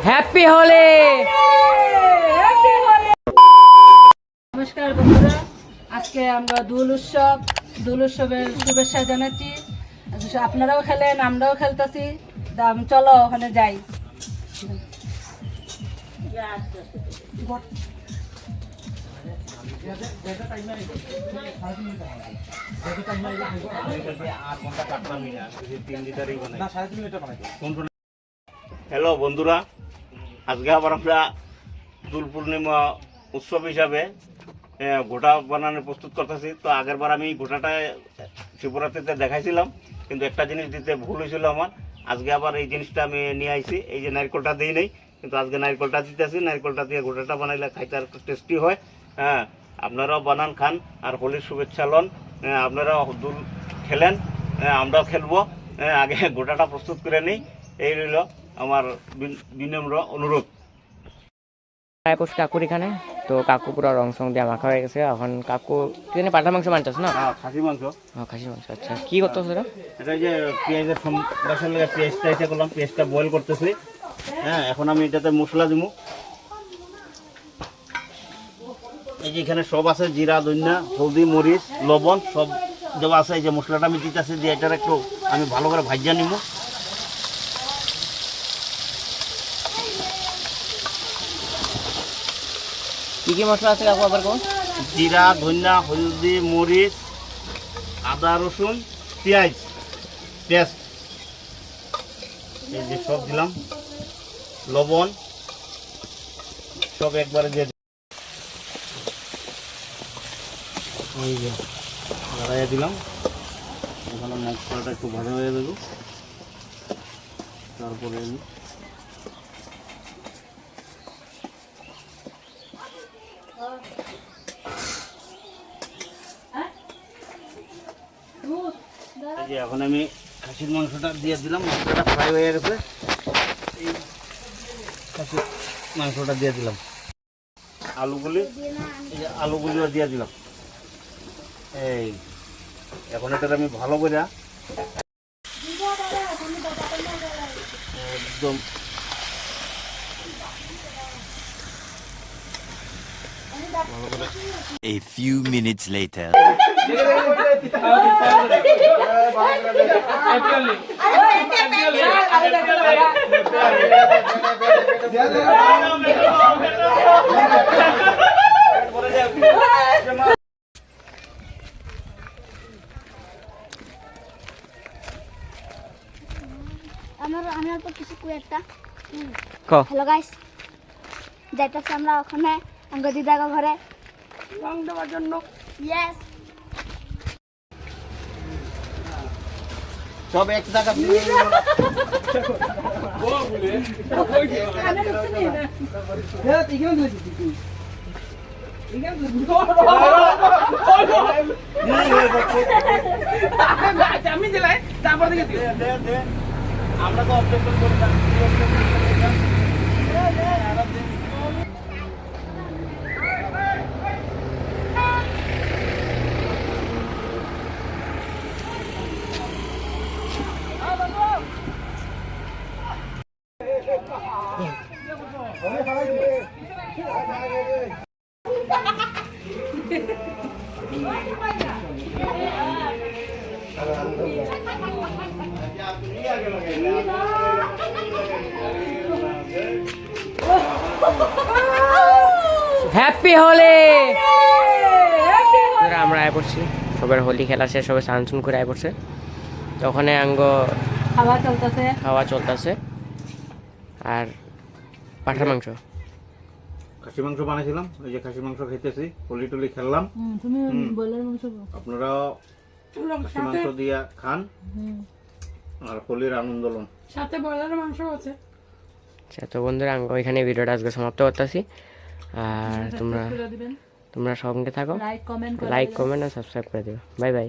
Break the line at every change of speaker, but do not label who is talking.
Happy Holi.
নমস্কার বন্ধুরা, আজকে আমরা দোল উৎসবের শুভেচ্ছা জানাচ্ছি। আপনারাও খেলেন, আমরাও খেলতেছি। চলো ওখানে যাই।
হ্যালো বন্ধুরা, আজকে আবার আমরা দোল পূর্ণিমা উৎসব হিসাবে গোটা বানানোর প্রস্তুত করতেছি। তো আগের বার আমি গোটাটা শিবরাত্রিতে দেখাইছিলাম, কিন্তু একটা জিনিস দিতে ভুল হয়েছিল আমার। আজকে আবার এই জিনিসটা আমি নিয়ে আইছি। এই যে নারকেলটা দিই নেই, কিন্তু আজকে নারকেলটা দিতেছি। নারকেলটা দিয়ে গোটাটা বানাইলে খাইতে আর একটু টেস্টি হয়। হ্যাঁ, আপনারাও বানান, খান, আর হোলির শুভেচ্ছা লন। আপনারাও দোল খেলেন, আমরাও খেলবো। আগে গোটাটা প্রস্তুত করে নিই, এই রইল আমার বিনম্র অনুরোধ।
কাকুর এখানে তো কাকু পুরো রং সং দিয়ে মাখা হয়ে গেছে। এখন কাকু তুই পাঠা মাংস বানছিস না?
খাসি মাংস।
হ্যাঁ, খাসি মাংস। আচ্ছা, কি করতেছ এটা?
এটা যে পেঁয়াজের পেঁয়াজটা এসে করলাম, পেঁয়াজটা বয়েল করতেছি। হ্যাঁ, এখন আমি এটাতে মশলা দিব। এই যে এখানে সব আছে, জিরা, ধনিয়া, হলদি, মরিচ, লবণ সব দেওয়া আছে। এই যে মশলাটা আমি দিতেছি, দিয়ে এটার একটু আমি ভালো করে ভাজিয়া নিব।
কি কি মশলা আছে কাকু আবার কোন?
জিরা, ধনিয়া, হলদি, মরিচ, আদা, রসুন, পেঁয়াজ, পেস্ট, এই যে সব দিলাম। লবণ সব একবারে দিয়ে এই যে লাগাইয়া দিলাম। ওখানে মশলাটা একটু ভাজা হয়ে দেবো। তারপরে আমি এই যে এখন আমি খাসির মাংসটা দিয়ে দিলাম। মাংসটা ফ্রাই হয়ে গেছে, এই খাসির মাংসটা দিয়ে দিলাম। আলুগুলি, এই যে আলুগুলিও দিয়ে দিলাম। এই এখন এটা আমি ভালো করে একদম
A few minutes later.
আমি অল্প কিছু একটা
হ্যালো
গাইস, যাইতেছি আমরা ওখানে আঙ্গ দিদাগো ঘরে রং দেওয়ার জন্য। ইয়েস,
সব এক জায়গা
আমি দিলাই, তারপর
আমরা তো অবজেকশন করি না।
হ্যাপি হোলি। আমরা আয় পড়ছি, সবার হোলি খেলা শেষ, সবাই স্নান টান করে আয় পড়ছে। তো ওখানে খাওয়া চলতেছে। আর পাঠার মাংস,
খাসি মাংস বানাইছিলাম। এই যে খাসি মাংস খাইতেছি, হোলি টলি খেললাম। আপনারা খাসি মাংস দিয়া খান আর হোলির আনন্দ লন।
সাথে ব্রয়লার মাংস আছে।
আচ্ছা, তো বন্ধুরা ওইখানে ভিডিওটা আজকে সমাপ্ত করতেছি। আর তোমরা সঙ্গে থাকো, লাইক কমেন্ট আর সাবস্ক্রাইব করে দিও। Bye bye.